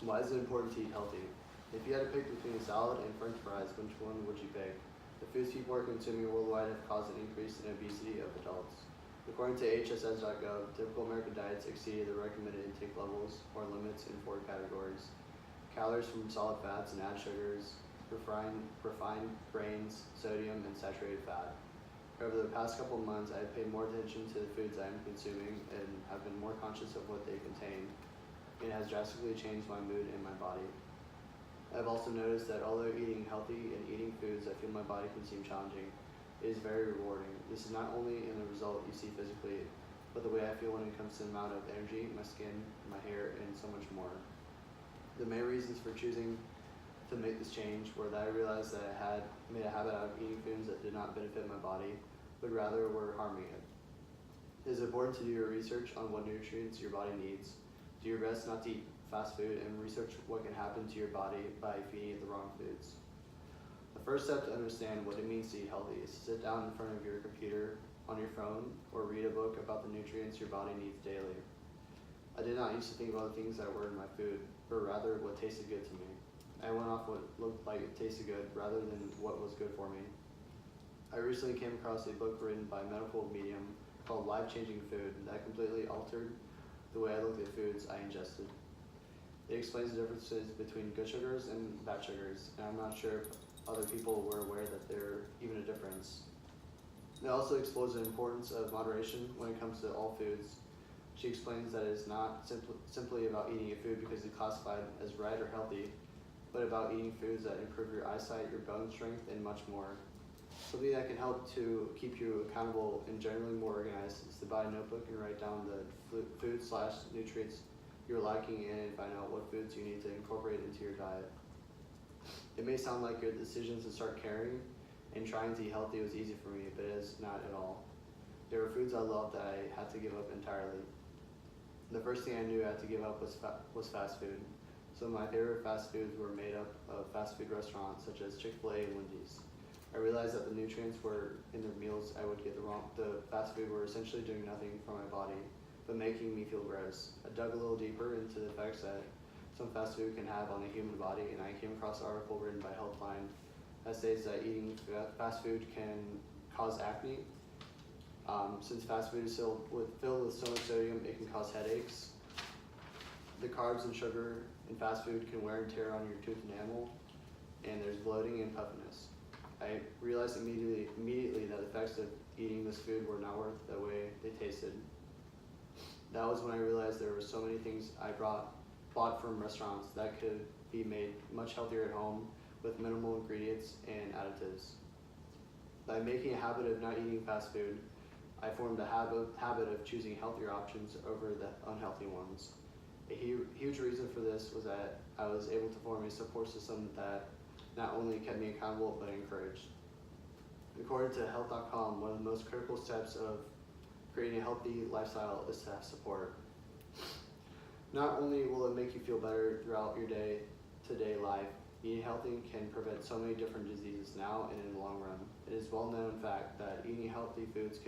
Why is it important to eat healthy? If you had to pick between a salad and french fries, which one would you pick? The foods people are consuming worldwide have caused an increase in obesity of adults. According to HSS.gov, typical American diets exceeded the recommended intake levels or limits in four categories: calories from solid fats and added sugars, refined grains, sodium, and saturated fat. Over the past couple of months, I've paid more attention to the foods I am consuming and have been more conscious of what they contain. It has drastically changed my mood and my body. I've also noticed that although eating healthy and eating foods that fuel my body can seem challenging, it is very rewarding. This is not only in the result you see physically, but the way I feel when it comes to the amount of energy, my skin, my hair, and so much more. The main reasons for choosing to make this change were that I realized that I had made a habit out of eating foods that did not benefit my body, but rather were harming it. It is important to do your research on what nutrients your body needs. Do your best not to eat fast food and research what can happen to your body by feeding it the wrong foods. The first step to understand what it means to eat healthy is to sit down in front of your computer, on your phone, or read a book about the nutrients your body needs daily. I did not used to think about the things that were in my food, but rather what tasted good to me. I went off what looked like it tasted good rather than what was good for me. I recently came across a book written by a medical medium called Life Changing Food that completely altered the way I looked at foods I ingested. It explains the differences between good sugars and bad sugars, and I'm not sure if other people were aware that there even a difference. It also explores the importance of moderation when it comes to all foods. She explains that it is not simply about eating a food because it's classified as right or healthy, but about eating foods that improve your eyesight, your bone strength, and much more. Something that can help to keep you accountable and generally more organized is to buy a notebook and write down the food/nutrients you're liking and find out what foods you need to incorporate into your diet. It may sound like your decisions to start caring and trying to eat healthy was easy for me, but it is not at all. There were foods I loved that I had to give up entirely. The first thing I knew I had to give up was fast food. Some of my favorite fast foods were made up of fast food restaurants such as Chick-fil-A and Wendy's. I realized that the nutrients were in the meals I would get the fast food were essentially doing nothing for my body, but making me feel gross. I dug a little deeper into the effects that some fast food can have on the human body, and I came across an article written by Healthline that states that eating fast food can cause acne. Since fast food is filled with so much sodium, it can cause headaches. The carbs and sugar in fast food can wear and tear on your tooth enamel, and there's bloating and puffiness. I realized immediately that the effects of eating this food were not worth the way they tasted. That was when I realized there were so many things I bought from restaurants that could be made much healthier at home with minimal ingredients and additives. By making a habit of not eating fast food, I formed a habit of choosing healthier options over the unhealthy ones. A huge reason for this was that I was able to form a support system that not only kept me accountable but encouraged. According to Health.com, one of the most critical steps of creating a healthy lifestyle is to have support. Not only will it make you feel better throughout your day-to-day life, eating healthy can prevent so many different diseases now and in the long run. It is well known fact that eating healthy foods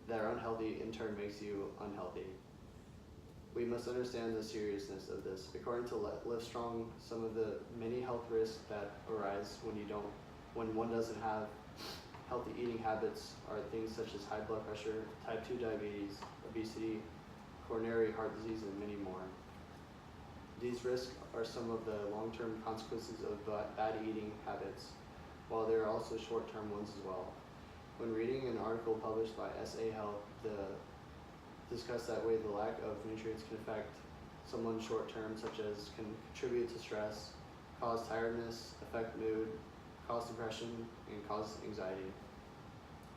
that are unhealthy in turn makes you unhealthy. We must understand the seriousness of this. According to Livestrong, some of the many health risks that arise when one doesn't have healthy eating habits are things such as high blood pressure, type 2 diabetes, obesity, coronary heart disease, and many more. These risks are some of the long-term consequences of bad eating habits, while there are also short-term ones as well. When reading an article published by SA Health, discussed that way the lack of nutrients can affect someone short-term, such as can contribute to stress, cause tiredness, affect mood, cause depression, and cause anxiety.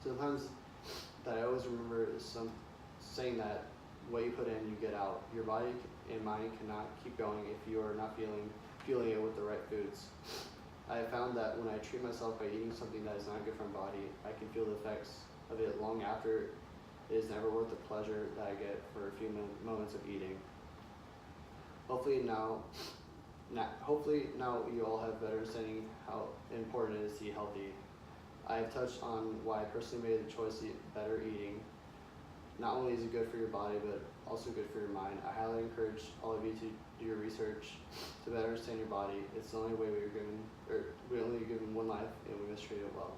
Sometimes that I always remember is saying that what you put in, you get out. Your body and mind cannot keep going if you are not fueling it with the right foods. I have found that when I treat myself by eating something that is not good for my body, I can feel the effects of it long after. It is never worth the pleasure that I get for a few moments of eating. Hopefully now you all have better understanding how important it is to eat healthy. I have touched on why I personally made the choice to eat better eating. Not only is it good for your body, but also good for your mind. I highly encourage all of you to do your research to better understand your body. It's the only way we only given one life, and we must treat it well.